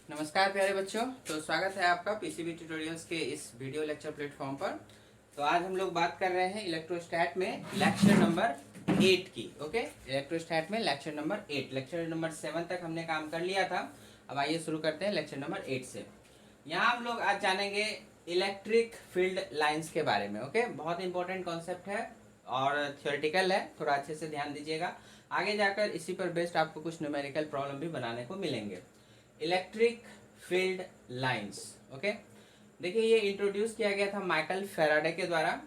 नमस्कार प्यारे बच्चों। तो स्वागत है आपका पीसीबी ट्यूटोरियल्स के इस वीडियो लेक्चर प्लेटफॉर्म पर। तो आज हम लोग बात कर रहे हैं इलेक्ट्रोस्टैट में लेक्चर नंबर 8 की। ओके, इलेक्ट्रोस्टैट में लेक्चर नंबर 8, लेक्चर नंबर 7 तक हमने काम कर लिया था। अब आइए शुरू करते हैं लेक्चर नंबर 8 से। यहाँ हम लोग आज जानेंगे इलेक्ट्रिक फील्ड लाइन्स के बारे में। ओके, बहुत इंपॉर्टेंट कॉन्सेप्ट है और थियोरेटिकल है, थोड़ा अच्छे से ध्यान दीजिएगा। आगे जाकर इसी पर बेस्ड आपको कुछ न्यूमेरिकल प्रॉब्लम भी बनाने को मिलेंगे। Electric field lines. ओके, देखिए ये इंट्रोड्यूस किया गया था माइकल फैराडे के द्वारा।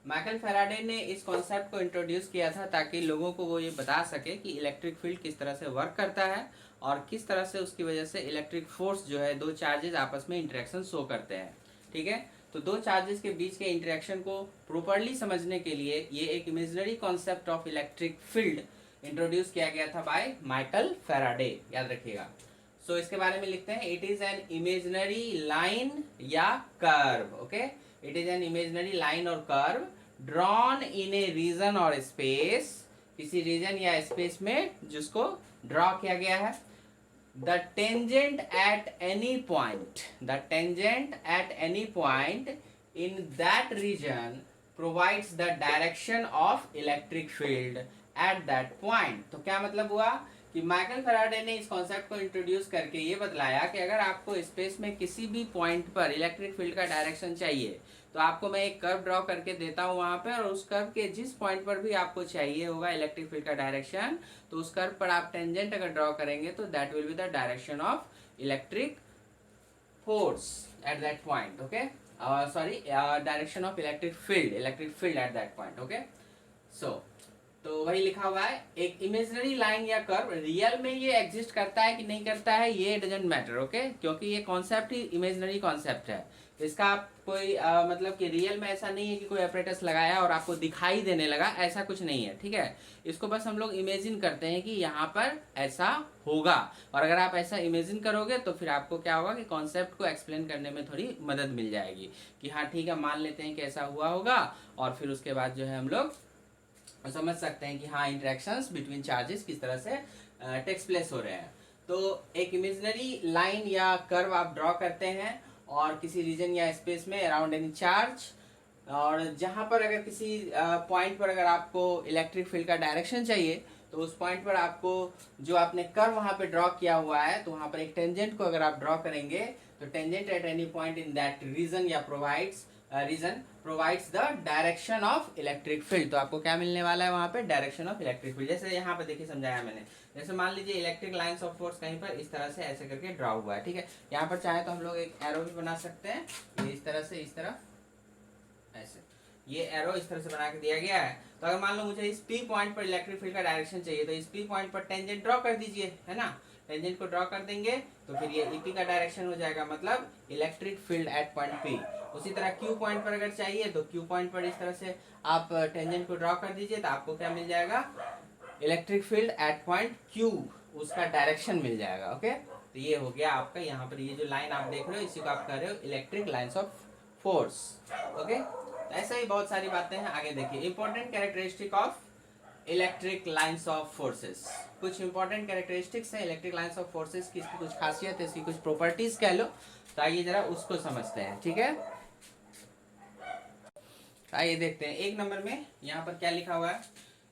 माइकल फैराडे ने इस कॉन्सेप्ट को इंट्रोड्यूस किया था ताकि लोगों को वो ये बता सके कि इलेक्ट्रिक फील्ड किस तरह से वर्क करता है और किस तरह से उसकी वजह से इलेक्ट्रिक फोर्स जो है, दो चार्जेस आपस में इंटरेक्शन शो करते हैं। ठीक है, तो दो चार्जेस के बीच के इंटरेक्शन को प्रॉपर्ली समझने के लिए ये एक imaginary concept of electric field introduce किया गया था बाय माइकल फैराडे, याद रखिएगा। सो इसके बारे में लिखते हैं, it is an imaginary line या curve. Okay, it is an imaginary line और curve drawn in a region और स्पेस, किसी रीजन या स्पेस में जिसको ड्रॉ किया गया है। The tangent at any point, the tangent at any point in that region provides the direction of electric field at that point. तो क्या मतलब हुआ कि माइकल फैराडे ने इस कॉन्सेप्ट को इंट्रोड्यूस करके ये बतलाया कि अगर आपको स्पेस में किसी भी पॉइंट पर इलेक्ट्रिक फील्ड का डायरेक्शन चाहिए तो आपको मैं एक कर्व ड्रॉ करके देता हूँ वहां पर, और उस कर्व के जिस पॉइंट पर भी आपको चाहिए होगा इलेक्ट्रिक फील्ड का डायरेक्शन, तो उस कर्व पर आप टेंजेंट अगर ड्रॉ करेंगे तो that will be the direction of electric force at that point. Okay, sorry, direction of electric field at that point. Okay, so तो वही लिखा हुआ है, एक इमेजिनरी लाइन या कर्व रियल में ये एग्जिस्ट करता है कि नहीं करता है ये डजंट मैटर। ओके, क्योंकि ये कॉन्सेप्ट ही इमेजिनरी कॉन्सेप्ट है। इसका आप कोई मतलब कि रियल में ऐसा नहीं है कि कोई एपरेटस लगाया और आपको दिखाई देने लगा, ऐसा कुछ नहीं है। ठीक है, इसको बस हम लोग इमेजिन करते हैं कि यहाँ पर ऐसा होगा, और अगर आप ऐसा इमेजिन करोगे तो फिर आपको क्या होगा कि कॉन्सेप्ट को एक्सप्लेन करने में थोड़ी मदद मिल जाएगी कि हाँ ठीक है, मान लेते हैं कि ऐसा हुआ होगा, और फिर उसके बाद जो है हम लोग समझ सकते हैं कि हाँ इंटरेक्शंस बिटवीन चार्जेस किस तरह से टेक्स प्लेस हो रहे हैं। तो एक इमेजिनरी लाइन या कर्व आप ड्रॉ करते हैं और किसी रीजन या स्पेस में अराउंड एनी चार्ज, और जहां पर अगर किसी पॉइंट पर अगर आपको इलेक्ट्रिक फील्ड का डायरेक्शन चाहिए तो उस पॉइंट पर आपको जो आपने कर्व वहां पे ड्रॉ किया हुआ है तो वहां पर एक टेंजेंट को अगर आप ड्रॉ करेंगे तो tangent at any point in that region या provides the direction of electric field. तो आपको क्या मिलने वाला है वहां पे, डायरेक्शन ऑफ इलेक्ट्रिक फील्ड। जैसे यहाँ पे देखिए समझाया मैंने, जैसे मान लीजिए इलेक्ट्रिक लाइंस ऑफ फोर्स कहीं पर इस तरह से ऐसे करके ड्रॉ हुआ है। ठीक है, यहाँ पर चाहे तो हम लोग एक एरो भी बना सकते हैं, ये इस तरह से, इस तरह ऐसे, ये एरो इस तरह से बना के दिया गया है। तो अगर मान लो मुझे इस पी पॉइंट पर इलेक्ट्रिक फील्ड का डायरेक्शन चाहिए तो इस पी पॉइंट पर टेंजेंट ड्रॉ कर दीजिए, है ना। टेंजेंट को ड्रॉ कर देंगे तो फिर ये ईपी का डायरेक्शन हो जाएगा, मतलब electric field eight point P. उसी तरह क्यू पॉइंट पर अगर चाहिए तो क्यू पॉइंट पर इस तरह से आप टेंजेंट को ड्रॉ कर दीजिए तो आपको क्या मिल जाएगा, electric field eight point Q, उसका डायरेक्शन मिल जाएगा। ओके, तो ये हो गया आपका, यहाँ पर ये जो लाइन आप देख रहे हो इसी को आप कह रहे हो electric lines of force. Okay, तो ऐसा ही बहुत सारी बातें हैं। आगे देखिए, important characteristic of electric lines of forces. कुछ इंपॉर्टेंट कैरेक्टरिस्टिक्स हैं इलेक्ट्रिक लाइंस ऑफ फोर्सेस की, इसकी कुछ खासियत है, इसकी कुछ प्रॉपर्टीज कह लो। तो आइए जरा उसको समझते हैं। ठीक है, आइए देखते हैं एक नंबर में यहाँ पर क्या लिखा हुआ है,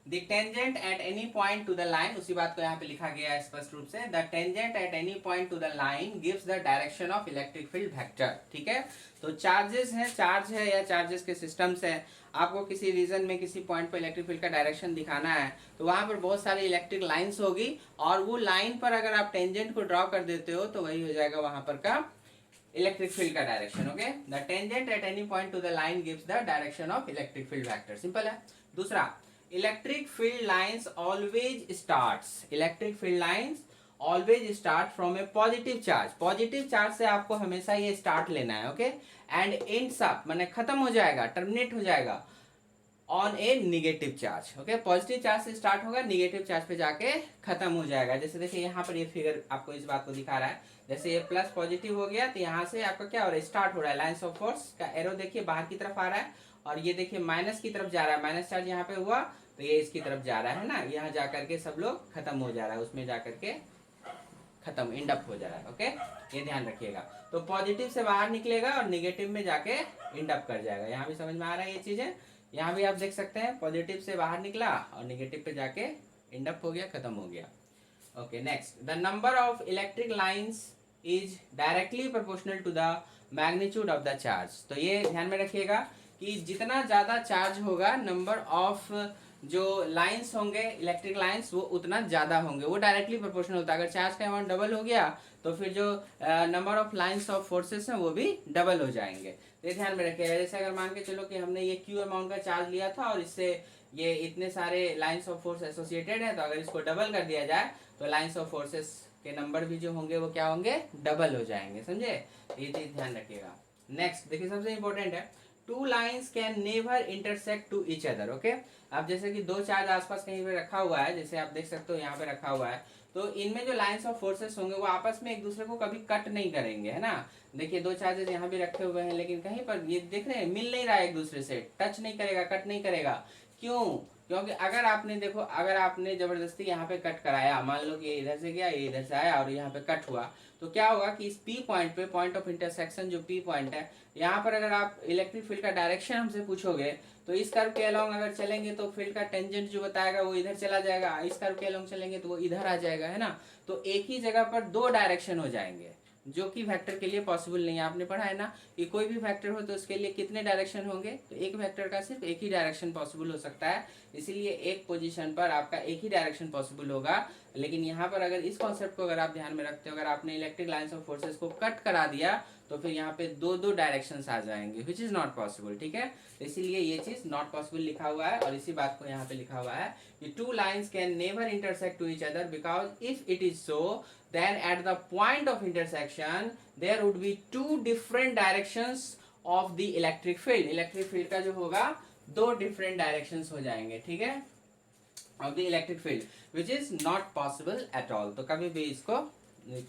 the tangent at any point two the line. उसी बात को यहाँ पे लिखा गया है स्पष्ट रूप से, the tangent at any point two the line gives the direction of electric field vector. ठीक है, तो चार्जेस है, चार्ज है या चार्जेस के सिस्टम्स है, आपको किसी रीजन में किसी पॉइंट पर इलेक्ट्रिक फील्ड का डायरेक्शन दिखाना है तो वहां पर बहुत सारी इलेक्ट्रिक लाइन्स होगी, और वो लाइन पर अगर आप टेंजेंट को ड्रॉ कर देते हो तो वही हो जाएगा वहां पर का इलेक्ट्रिक फील्ड का direction. Okay, the tangent at any point two the line gives the direction of electric field vector. Simple है। दूसरा, electric field lines always starts, electric field lines always start from A positive charge. Positive charge से आपको हमेशा ये start लेना है। Okay, and ends up माने खत्म हो जाएगा, टर्मिनेट हो जाएगा on A negative charge. Okay, positive charge से स्टार्ट होगा, निगेटिव चार्ज पे जाके खत्म हो जाएगा। जैसे देखिए यहाँ पर ये फिगर आपको इस बात को दिखा रहा है, जैसे ये प्लस पॉजिटिव हो गया तो यहाँ से आपका क्या हो रहा है, स्टार्ट हो रहा है। लाइंस ऑफ फोर्स का एरो देखिए बाहर की तरफ आ रहा है, और ये देखिए माइनस की तरफ जा रहा है, माइनस चार्ज यहाँ पे हुआ तो ये इसकी तरफ जा रहा है ना, यहाँ जाकर के सब लोग खत्म हो जा रहा है, उसमें जाकर के खत्म, इंड अप हो जा रहा है। ओके, ये ध्यान रखिएगा। तो पॉजिटिव से बाहर निकलेगा और निगेटिव में जाके इंड अप कर जाएगा। यहाँ भी समझ में आ रहा है ये चीजें। यहाँ भी आप देख सकते हैं पॉजिटिव से बाहर निकला और निगेटिव पे जाके इंड अप हो गया, खत्म हो गया। Okay, next, the number of electric lines is directly proportional to the magnitude of the charge. तो ये ध्यान में रखिएगा कि जितना ज्यादा चार्ज होगा, नंबर ऑफ जो लाइंस होंगे इलेक्ट्रिक लाइंस वो उतना ज्यादा होंगे, वो डायरेक्टली प्रोपोर्शनल होता है। अगर चार्ज का अमाउंट डबल हो गया तो फिर जो number of lines of forces हैं वो भी डबल हो जाएंगे। तो ध्यान में रखिएगा, जैसे अगर मान के चलो कि हमने ये क्यू अमाउंट का चार्ज लिया था और इससे ये इतने सारे लाइंस ऑफ फोर्स एसोसिएटेड है, तो अगर इसको डबल कर दिया जाए तो लाइंस ऑफ फोर्सेस के नंबर भी जो होंगे वो क्या होंगे, डबल हो जाएंगे। समझे, ये चीज ध्यान रखिएगा। नेक्स्ट देखिए, सबसे इंपॉर्टेंट है, two lines can never intersect to each other. Okay, अब जैसे कि दो चार्ज आसपास कहीं पे रखा हुआ है, जैसे आप देख सकते हो यहाँ पे रखा हुआ है, तो इनमें जो लाइंस ऑफ फोर्सेस होंगे वो आपस में एक दूसरे को कभी कट नहीं करेंगे, है ना। देखिए दो चार्जेस यहाँ भी रखे हुए हैं, लेकिन कहीं पर ये देख रहे हैं मिल नहीं रहा है एक दूसरे से, टच नहीं करेगा, कट नहीं करेगा। क्यों? क्योंकि अगर आपने देखो, अगर आपने जबरदस्ती यहाँ पे कट कराया, मान लो कि ये इधर से गया, ये इधर से आया और यहाँ पे कट हुआ, तो क्या होगा कि इस पी पॉइंट पे, पॉइंट ऑफ इंटरसेक्शन जो पी पॉइंट है, यहाँ पर अगर आप इलेक्ट्रिक फील्ड का डायरेक्शन हमसे पूछोगे तो इस कर्व के अलोंग अगर चलेंगे तो फील्ड का टेंजेंट जो बताएगा वो इधर चला जाएगा, इस कर्व के अलोंग चलेंगे तो वो इधर आ जाएगा, है ना। तो एक ही जगह पर दो डायरेक्शन हो जाएंगे, जो कि वेक्टर के लिए पॉसिबल नहीं है। आपने पढ़ा है ना कि कोई भी वेक्टर हो तो उसके लिए कितने डायरेक्शन होंगे, तो एक वेक्टर का सिर्फ एक ही डायरेक्शन पॉसिबल हो सकता है, इसीलिए एक पोजीशन पर आपका एक ही डायरेक्शन पॉसिबल होगा। लेकिन यहाँ पर अगर इस कॉन्सेप्ट को अगर आप ध्यान में रखते हो, अगर आपने इलेक्ट्रिक लाइंस ऑफ फोर्सेस को कट करा दिया तो फिर यहाँ पे दो दो डायरेक्शंस आ जाएंगे, विच इज नॉट पॉसिबल। ठीक है, इसीलिए ये चीज नॉट पॉसिबल लिखा हुआ है, और इसी बात को यहाँ पे लिखा हुआ है कि two lines can never intersect to each other, because if it is so then at the point of intersection there would be two different directions of the electric field. electric field का जो होगा दो different directions हो जाएंगे, ठीक है, of the electric field, which is not possible at all. तो कभी भी इसको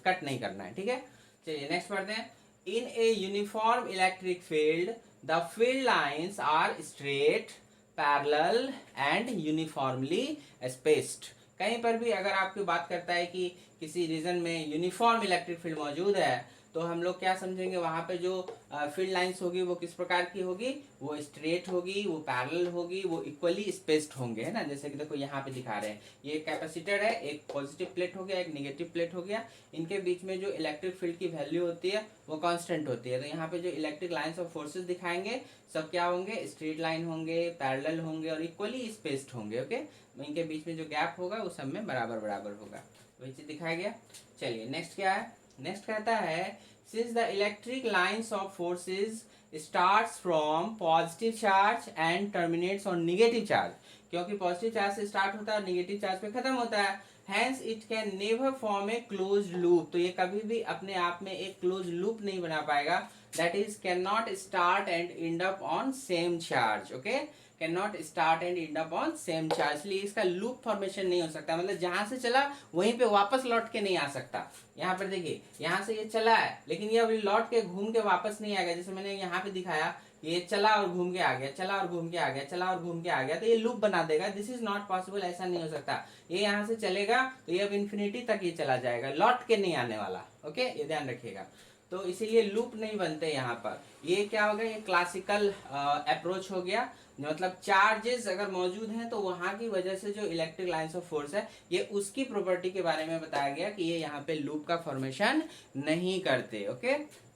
कट नहीं करना है, ठीक है। चलिए नेक्स्ट पढ़ते हैं। In a uniform electric field the field lines are straight, parallel and uniformly spaced. कहीं पर भी अगर आपकी बात करता है कि किसी रीजन में यूनिफॉर्म इलेक्ट्रिक फील्ड मौजूद है, तो हम लोग क्या समझेंगे, वहां पे जो फील्ड लाइंस होगी वो किस प्रकार की होगी, वो स्ट्रेट होगी, वो पैरेलल होगी, वो इक्वली स्पेस्ड होंगे, है ना। जैसे कि देखो यहाँ पे दिखा रहे हैं, ये कैपेसिटर है, एक पॉजिटिव प्लेट हो गया, एक नेगेटिव प्लेट हो गया, इनके बीच में जो इलेक्ट्रिक फील्ड की वैल्यू होती है वो कांस्टेंट होती है। तो यहाँ पे जो इलेक्ट्रिक लाइंस ऑफ फोर्सेस दिखाएंगे सब क्या होंगे, स्ट्रेट लाइन होंगे, पैरेलल होंगे और इक्वली स्पेस्ड होंगे। ओके, इनके बीच में जो गैप होगा वो सब में बराबर बराबर होगा, वही चीज दिखाया गया। चलिए नेक्स्ट क्या है, नेक्स्ट कहता है since the electric lines of forces starts from positive charge and terminates on negative charge, क्योंकि पॉजिटिव चार्ज से स्टार्ट होता है और नेगेटिव चार्ज पे खत्म होता है, hence it can never form a closed loop. तो ये कभी भी अपने आप में एक क्लोज लूप नहीं बना पाएगा, that is can not start and and up on same charge. Okay, can not start and and up on same charge, इसलिए इसका लूप फॉर्मेशन नहीं हो सकता, मतलब जहां से चला वहीं पे वापस लौट के नहीं आ सकता। यहाँ पर देखिए, यहाँ से ये चला है लेकिन ये अभी लौट के घूम के वापस नहीं आएगा, जैसे मैंने यहाँ पे दिखाया, ये चला और घूम के आ गया, चला और घूम के आ गया, चला और घूम के आ गया, तो ये लूप बना देगा। दिस इज नॉट पॉसिबल, ऐसा नहीं हो सकता। ये यहाँ से चलेगा तो ये अब इन्फिनिटी तक ये चला जाएगा, लौट के नहीं आने वाला। ओके, ये ध्यान रखिएगा। तो इसीलिए लूप नहीं बनते यहाँ पर। ये क्या हो गया, ये क्लासिकल अप्रोच हो गया, मतलब चार्जेस अगर मौजूद हैं तो वहां की वजह से जो इलेक्ट्रिक लाइंस ऑफ फोर्स है ये उसकी प्रॉपर्टी के बारे में बताया गया कि ये यहाँ पे लूप का फॉर्मेशन नहीं करते। ओके,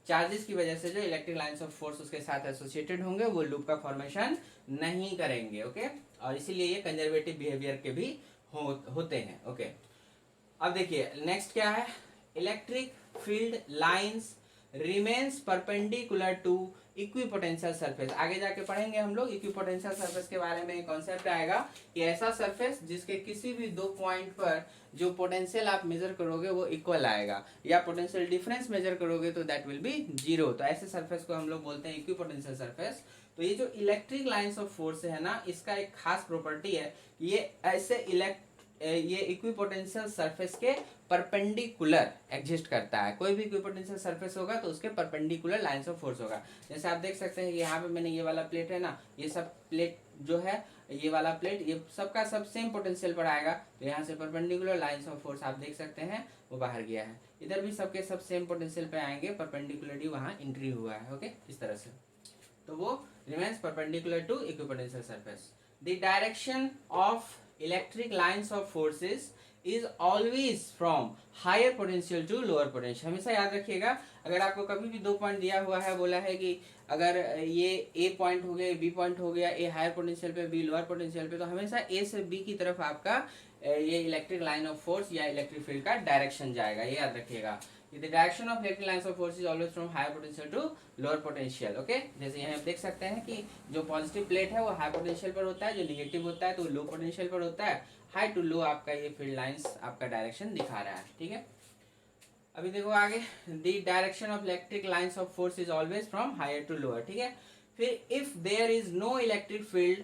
चार्जेस की वजह से जो इलेक्ट्रिक लाइंस ऑफ फोर्स उसके साथ एसोसिएटेड होंगे वो लूप का फॉर्मेशन नहीं करेंगे। ओके, और इसीलिए ये कंजर्वेटिव बिहेवियर के भी होते हैं। ओके, अब देखिए नेक्स्ट क्या है, electric field lines remains perpendicular to equipotential surface. आगे जाके पढ़ेंगे हम लोग इक्विपोटेंशियल सरफेस के बारे में, कॉन्सेप्ट आएगा कि ऐसा सरफेस जिसके किसी भी दो पॉइंट पर जो पोटेंशियल आप मेजर करोगे वो इक्वल आएगा, या पोटेंशियल डिफरेंस मेजर करोगे तो दैट विल बी जीरो। तो ऐसे सरफेस को हम लोग बोलते हैं इक्विपोटेंशियल सरफेस। तो ये जो इलेक्ट्रिक लाइंस ऑफ फोर्स है ना, इसका एक खास प्रॉपर्टी है, ये ऐसे ये इक्विपोटेंशियल सरफेस के परपेंडिकुलर एग्जिस्ट करता है। कोई भी इक्विपोटेंशियल सरफेस होगा तो उसके परपेंडिकुलर लाइंस ऑफ फोर्स होगा। जैसे आप देख सकते हैं कि यहाँ पे मैंने ये वाला प्लेट है ना, ये सब प्लेट जो है ये वाला प्लेट, ये सबका सब सेम पोटेंशियल पर आएगा। तो यहाँ से परपेंडिकुलर लाइंस ऑफ फोर्स आप देख सकते हैं वो बाहर गया है, इधर भी सबके सब सेम पोटेंशियल पे आएंगे, परपेंडिकुलरली वहाँ एंट्री हुआ है। ओके, इस तरह से तो वो remains perpendicular to equipotential surface. The direction of electric lines of forces is always from higher potential to lower potential. हमेशा याद रखिएगा, अगर आपको कभी भी 2 पॉइंट दिया हुआ है, बोला है कि अगर ये ए पॉइंट हो गया, बी पॉइंट हो गया, ए हायर पोटेंशियल पे, बी लोअर पोटेंशियल पे, तो हमेशा ए से बी की तरफ आपका ये इलेक्ट्रिक लाइन ऑफ फोर्स या इलेक्ट्रिक फील्ड का डायरेक्शन जाएगा, ये याद रखिएगा। The direction of electric lines of force is always from higher potential to lower potential. Okay, जैसे यहाँ आप देख सकते हैं कि जो पॉजिटिव प्लेट है वो हाई पोटेंशियल पर होता है, जो निगेटिव होता है तो लो पोटेंशियल पर होता है। हाई टू लो आपका ये फील्ड लाइंस आपका डायरेक्शन दिखा रहा है, ठीक है। अभी देखो आगे, the direction of electric lines of force is always from higher to lower, ठीक है। फिर if there is no electric field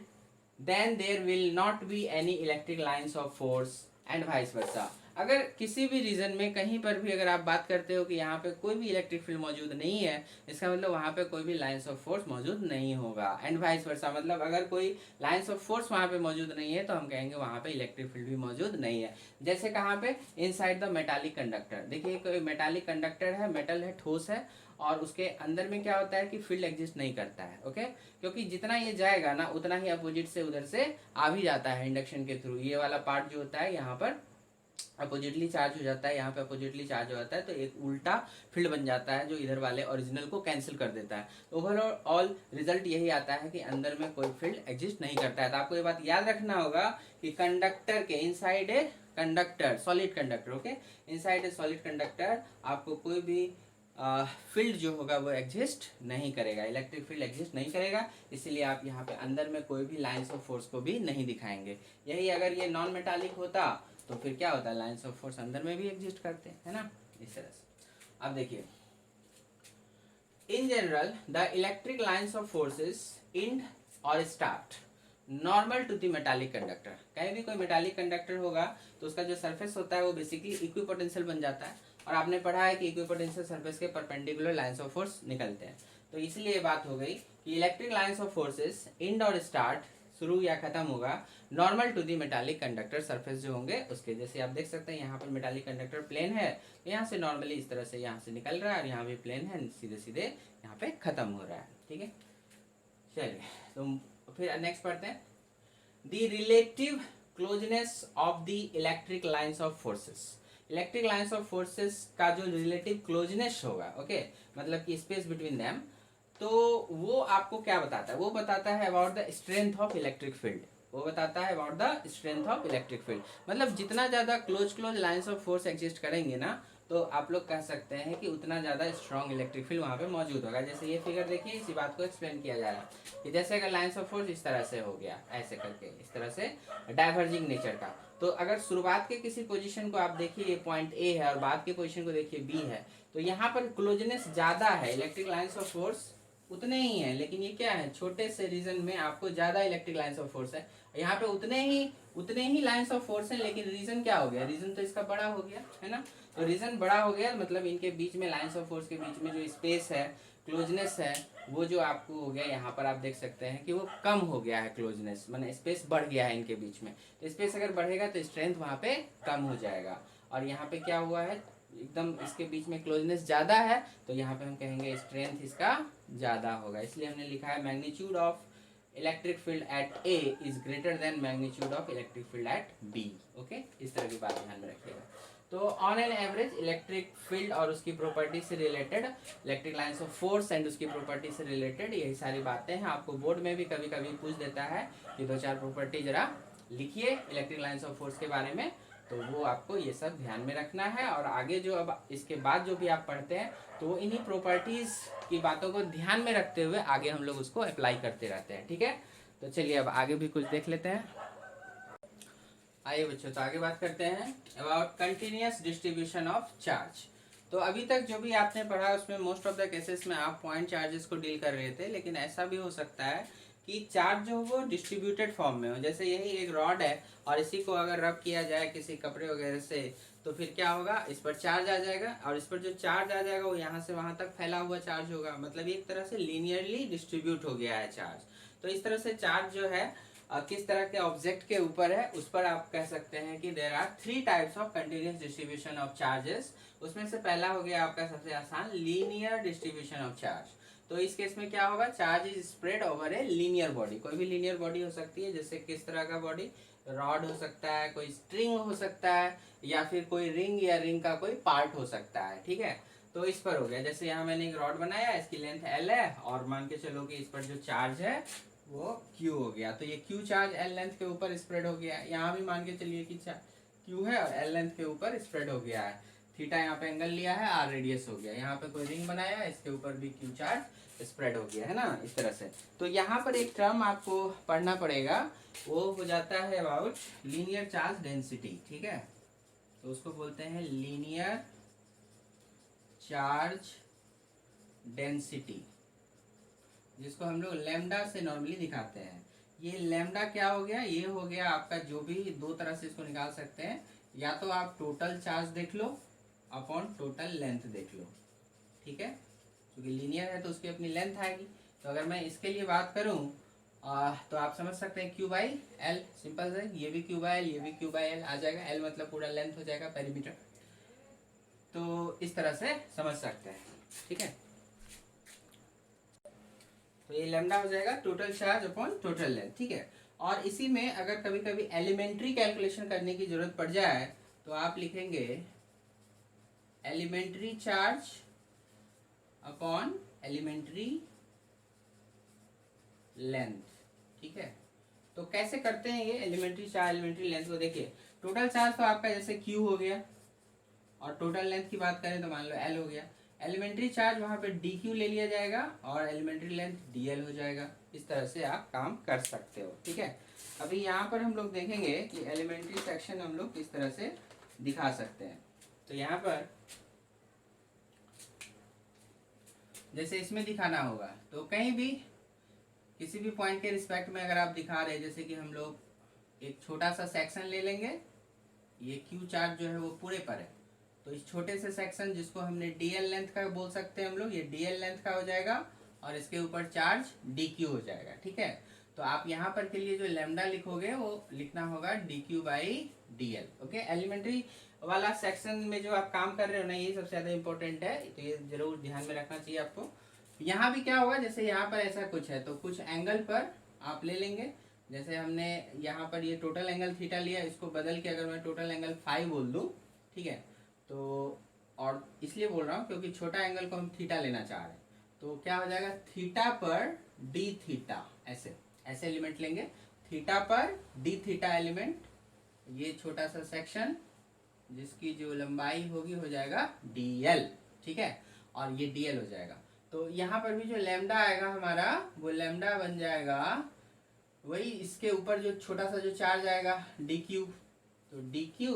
then there will not be any electric lines of force and vice versa. अगर किसी भी reason में कहीं पर भी अगर आप बात करते हो कि यहाँ पे कोई भी इलेक्ट्रिक फील्ड मौजूद नहीं है, इसका मतलब वहाँ पे कोई भी लाइंस ऑफ फोर्स मौजूद नहीं होगा। एंड वाइस वर्सा, मतलब अगर कोई लाइंस ऑफ फोर्स वहाँ पे मौजूद नहीं है तो हम कहेंगे वहाँ पे इलेक्ट्रिक फील्ड भी मौजूद नहीं है। जैसे कहाँ पे, इनसाइड द मेटालिक कंडक्टर। देखिए कोई मेटालिक कंडक्टर है, मेटल है, ठोस है, और उसके अंदर में क्या होता है कि फील्ड एग्जिस्ट नहीं करता है। ओके, क्योंकि जितना ये जाएगा ना उतना ही अपोजिट से उधर से आ भी जाता है इंडक्शन के थ्रू। ये वाला पार्ट जो होता है यहाँ पर अपोजिटली चार्ज हो जाता है, यहाँ पे अपोजिटली चार्ज हो जाता है, तो एक उल्टा फील्ड बन जाता है जो इधर वाले ओरिजिनल को कैंसिल कर देता है। तो ओवरऑल रिजल्ट यही आता है कि अंदर में कोई फील्ड एग्जिस्ट नहीं करता है। तो आपको ये बात याद रखना होगा कि कंडक्टर के inside a conductor, solid conductor, okay, inside a solid conductor आपको कोई भी फील्ड जो होगा वो एग्जिस्ट नहीं करेगा, इलेक्ट्रिक फील्ड एग्जिस्ट नहीं करेगा। इसीलिए आप यहाँ पे अंदर में कोई भी लाइंस ऑफ फोर्स को भी नहीं दिखाएंगे। यही अगर ये नॉन मेटालिक होता तो फिर क्या होता है, लाइंस ऑफ फोर्स अंदर में भी एग्जिस्ट करते हैं, है ना, इस तरह से। अब देखिए, in general the electric lines of forces and और start normal to the metallic conductor. कहीं भी कोई मेटालिक कंडक्टर होगा तो उसका जो सरफेस होता है वो बेसिकली इक्विपोटेंशियल बन जाता है, और आपने पढ़ा है कि इक्विपोटेंशियल सरफेस के परपेंडिकुलर लाइंस ऑफ फोर्स निकलते हैं। तो इसलिए बात हो गई कि electric lines of forces and और स्टार्ट, शुरू या खत्म होगा normal to the metallic conductor surface जो होंगे उसके। जैसे आप देख सकते हैं यहाँ पर मेटालिक कंडक्टर प्लेन है, यहाँ से नॉर्मली इस तरह से यहाँ से निकल रहा है, और यहाँ भी प्लेन है, सीधे सीधे यहाँ पे खत्म हो रहा है, ठीक है। चलिए तो फिर नेक्स्ट पढ़ते हैं, the relative closeness of the electric lines of forces. Electric lines of forces का जो रिलेटिव क्लोजनेस होगा, ओके, मतलब कि स्पेस बिटवीन देम, तो वो आपको क्या बताता है, वो बताता है about the strength of electric field. वो बताता है about the strength of electric field, मतलब जितना ज्यादा close lines of force exist करेंगे ना, तो आप लोग कह सकते हैं कि उतना ज्यादा स्ट्रॉन्ग इलेक्ट्रिक फील्ड वहाँ पे मौजूद होगा। जैसे ये फिगर देखिए, इसी बात को एक्सप्लेन किया जा रहा है कि जैसे अगर लाइंस ऑफ फोर्स इस तरह से हो गया, ऐसे करके इस तरह से डाइवर्जिंग नेचर का, तो अगर शुरुआत के किसी पोजीशन को आप देखिए, ये पॉइंट ए है, और बाद के पोजीशन को देखिए बी है, तो यहाँ पर क्लोजनेस ज्यादा है, इलेक्ट्रिक लाइंस ऑफ फोर्स उतने ही है, लेकिन ये क्या है, छोटे से रीजन में आपको ज्यादा इलेक्ट्रिक लाइंस ऑफ फोर्स है। यहाँ पे उतने ही लाइंस ऑफ फोर्स है, लेकिन रीजन क्या हो गया, रीजन तो इसका बड़ा हो गया, है ना। तो रीजन बड़ा हो गया मतलब इनके बीच में, लाइंस ऑफ फोर्स के बीच में जो स्पेस है, क्लोजनेस है, वो जो आपको हो गया, यहाँ पर आप देख सकते हैं कि वो कम हो गया है, क्लोजनेस माने स्पेस बढ़ गया है इनके बीच में। तो स्पेस अगर बढ़ेगा तो स्ट्रेंथ वहाँ पे कम हो जाएगा, और यहाँ पे क्या हुआ है, एकदम इसके बीच में क्लोजनेस ज्यादा है, तो यहाँ पे हम कहेंगे स्ट्रेंथ इसका ज्यादा होगा। इसलिए हमने लिखा है magnitude of electric field at A is greater than magnitude of electric field at B. Okay, इस तरह की बात ध्यान में रखिएगा। तो on an average electric field और उसकी प्रॉपर्टी से related, electric lines of force and उसकी प्रॉपर्टी से रिलेटेड यही सारी बातें हैं। आपको बोर्ड में भी कभी कभी पूछ देता है कि 2-4 प्रॉपर्टी जरा लिखिए इलेक्ट्रिक लाइंस ऑफ फोर्स के बारे में, तो वो आपको ये सब ध्यान में रखना है। और आगे जो अब इसके बाद जो भी आप पढ़ते हैं तो वो इन्हीं प्रॉपर्टीज की बातों को ध्यान में रखते हुए आगे हम लोग उसको अप्लाई करते रहते हैं, ठीक है। तो चलिए अब आगे भी कुछ देख लेते हैं। आइए बच्चों, तो आगे बात करते हैं about continuous distribution of charge. तो अभी तक जो भी आपने पढ़ा उसमें मोस्ट ऑफ द केसेस में आप पॉइंट चार्जेस को डील कर रहे थे, लेकिन ऐसा भी हो सकता है कि चार्ज जो वो डिस्ट्रीब्यूटेड फॉर्म में हो। जैसे यही एक रॉड है और इसी को अगर रब किया जाए किसी कपड़े वगैरह से, तो फिर क्या होगा, इस पर चार्ज आ जाएगा, और इस पर जो चार्ज आ जाएगा वो यहाँ से वहां तक फैला हुआ चार्ज होगा, मतलब एक तरह से लीनियरली डिस्ट्रीब्यूट हो गया है चार्ज। तो इस तरह से चार्ज जो है किस तरह के ऑब्जेक्ट के ऊपर है, उस पर आप कह सकते हैं कि there are 3 types of continuous distribution of charges. उसमें से पहला हो गया आपका सबसे आसान, लीनियर डिस्ट्रीब्यूशन ऑफ चार्ज। तो इस केस में क्या होगा, charge is spread over a linear body. कोई भी लीनियर बॉडी हो सकती है, जैसे किस तरह का बॉडी, रॉड हो सकता है, कोई स्ट्रिंग हो सकता है, या फिर कोई रिंग या रिंग का कोई पार्ट हो सकता है। ठीक है, तो इस पर हो गया, जैसे यहाँ मैंने एक रॉड बनाया, इसकी लेंथ L है, और मान के चलो कि इस पर जो चार्ज है वो Q हो गया। तो ये Q चार्ज L लेंथ के ऊपर स्प्रेड हो गया। यहाँ भी मान के चलिए कि Q है और L लेंथ के ऊपर स्प्रेड हो गया है। थीटा यहाँ पे एंगल लिया है, R रेडियस हो गया। यहाँ पे कोई रिंग बनाया है, इसके ऊपर भी Q चार्ज स्प्रेड हो गया है ना, इस तरह से। तो यहाँ पर एक टर्म आपको पढ़ना पड़ेगा, वो हो जाता है अबाउट लीनियर चार्ज डेंसिटी। ठीक है, तो उसको बोलते हैं लीनियर चार्ज डेंसिटी, जिसको हम लोग लैम्डा से नॉर्मली दिखाते हैं। ये लैम्डा क्या हो गया, ये हो गया आपका, जो भी दो तरह से इसको निकाल सकते हैं, या तो आप टोटल चार्ज देख लो अपॉन टोटल लेंथ देख लो। ठीक है, क्योंकि लीनियर है तो उसकी अपनी लेंथ आएगी। तो अगर मैं इसके लिए बात करूं तो आप समझ सकते हैं Q बाई एल, सिंपल है, ये भी Q बाई एल, ये भी Q बाई एल आ जाएगा। एल मतलब पूरा लेंथ हो जाएगा, पेरीमीटर। तो इस तरह से समझ सकते हैं। ठीक है, तो ये लैम्डा हो जाएगा total charge upon total length. ठीक है, और इसी में अगर कभी कभी एलिमेंट्री कैलकुलेशन करने की जरूरत पड़ जाए तो आप लिखेंगे elementary charge upon elementary length. ठीक है, तो कैसे करते हैं ये एलिमेंट्री चार्ज एलिमेंट्री लेंथ को? देखिए, टोटल चार्ज तो आपका जैसे Q हो गया, और टोटल लेंथ की बात करें तो मान लो L हो गया। एलिमेंट्री चार्ज वहां पे dq ले लिया जाएगा और एलिमेंट्री लेंथ dl हो जाएगा। इस तरह से आप काम कर सकते हो। ठीक है, अभी यहाँ पर हम लोग देखेंगे कि एलिमेंट्री सेक्शन हम लोग किस तरह से दिखा सकते हैं। तो यहाँ पर जैसे इसमें दिखाना होगा, तो कहीं भी किसी भी पॉइंट के रिस्पेक्ट में अगर आप दिखा रहे हैं, जैसे कि हम लोग एक छोटा सा सेक्शन ले लेंगे, ये Q चार्ज जो है वो पूरे पर है, तो इस छोटे से सेक्शन जिसको हमने dl लेंथ का बोल सकते हैं हम लोग, ये dl लेंथ का हो जाएगा, और इसके ऊपर चार्ज dq हो जाएगा। ठीक है, तो आप यहाँ पर के लिए जो लैम्डा लिखोगे वो लिखना होगा dq by dl। Okay, elementary वाला सेक्शन में जो आप काम कर रहे हो ना, ये सबसे ज्यादा इंपॉर्टेंट है, तो ये जरूर ध्यान में रखना चाहिए आपको। यहाँ भी क्या होगा, जैसे यहाँ पर ऐसा कुछ है, तो कुछ एंगल पर आप ले लेंगे। जैसे हमने यहाँ पर ये टोटल एंगल थीटा लिया, इसको बदल के अगर मैं टोटल एंगल फाई बोल दूँ, ठीक है, तो और इसलिए बोल रहा हूँ क्योंकि छोटा एंगल को हम थीटा लेना चाह रहे हैं, तो क्या हो जाएगा, थीटा पर डी थीटा, ऐसे ऐसे एलिमेंट लेंगे, थीटा पर डी थीटा एलिमेंट, ये छोटा सा सेक्शन जिसकी जो लंबाई होगी हो जाएगा dl। ठीक है, और ये dl हो जाएगा। तो यहाँ पर भी जो लैम्डा आएगा हमारा, वो लैम्डा बन जाएगा वही इसके ऊपर जो छोटा सा जो चार्ज आएगा dq, तो dq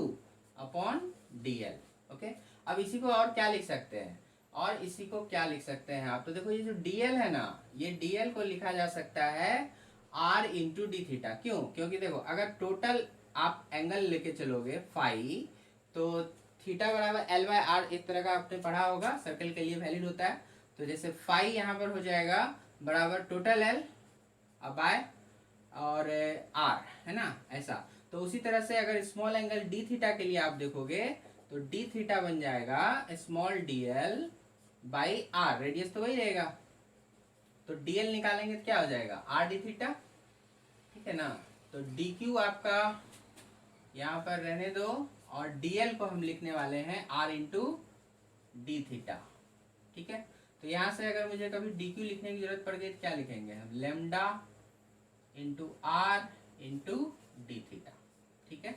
अपॉन dl। ओके, अब इसी को और क्या लिख सकते हैं, और इसी को क्या लिख सकते हैं आप, तो देखो ये जो dl है ना, ये dl को लिखा जा सकता है r इंटू डी थीटा। क्यों? क्योंकि देखो अगर टोटल आप एंगल लेके चलोगे फाई, तो थीटा बराबर एल बाय आर, एक तरह का आपने पढ़ा होगा, सर्कल के लिए वैलिड होता है। तो जैसे फाई यहाँ पर हो जाएगा बराबर टोटल एल बाय और आर, है ना, ऐसा। तो उसी तरह से अगर स्मॉल एंगल डी थीटा के लिए आप देखोगे, तो डी थीटा बन जाएगा small D L by R, radius तो वही रहेगा, तो डीएल निकालेंगे तो क्या हो जाएगा, आर डी थीटा। ठीक है ना, तो डी क्यू आपका यहाँ पर रहने दो, और dl को हम लिखने वाले हैं r इंटू डी थीटा। ठीक है, तो यहाँ से अगर मुझे कभी dq लिखने की जरूरत पड़ गई तो क्या लिखेंगे हम, lambda into R into D theta. ठीक है,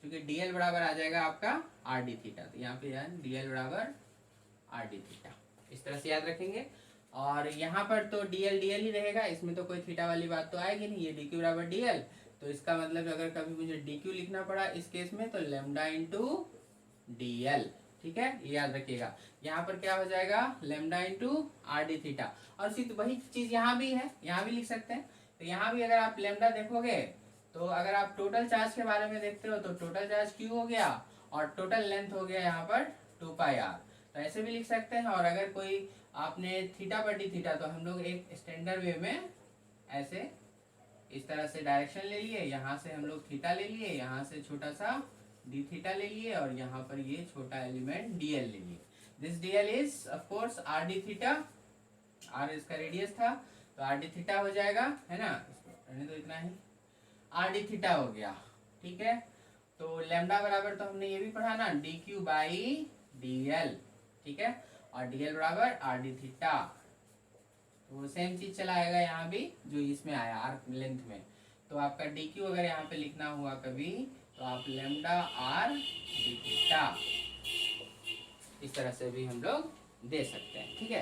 क्योंकि dl बराबर आ जाएगा आपका r डी थीटा, तो यहाँ पे dl बराबर r डी थीटा, इस तरह से याद रखेंगे। और यहाँ पर तो dl dl ही रहेगा, इसमें तो कोई थीटा वाली बात तो आएगी नहीं, ये dq बराबर dl, तो इसका मतलब अगर कभी मुझे dq लिखना पड़ा इस केस में, तो लेमडा इंटू dl। ठीक है, ये याद रखिएगा। यहाँ पर क्या हो जाएगा, lambda into are D theta, और सिर्फ वही चीज यहाँ भी है, यहाँ भी लिख सकते हैं। तो यहाँ भी अगर आप लेमडा देखोगे, तो अगर आप टोटल चार्ज के बारे में देखते हो, तो टोटल चार्ज q हो गया, और टोटल लेंथ हो गया यहाँ पर 2 पाई r, तो ऐसे भी लिख सकते हैं। और अगर कोई आपने थीटा पर डी थीटा, तो हम लोग एक स्टैंडर्ड वे में ऐसे इस तरह से डायरेक्शन ले लिए, यहाँ से हम लोग थीटा ले लिए, यहाँ से छोटा सा डी थीटा ले लिए और यहाँ पर ये छोटा एलिमेंट डीएल ले लिए। This DL is of course R D theta, R इसका रेडियस था तो आर डी थीटा हो जाएगा, है ना, तो इतना ही आर डी थीटा हो गया। ठीक है, तो लैम्डा बराबर तो हमने ये भी पढ़ा ना, D Q by D L. ठीक है, और डी एल बराबर आर डी थीटा, तो सेम चीज चला आएगा यहाँ भी जो इसमें आया आर्क लेंथ में। तो आपका डी क्यू अगर यहाँ पे लिखना हुआ कभी तो आप लैम्डा आर डी थीटा इस तरह से भी हम लोग दे सकते हैं। ठीक है,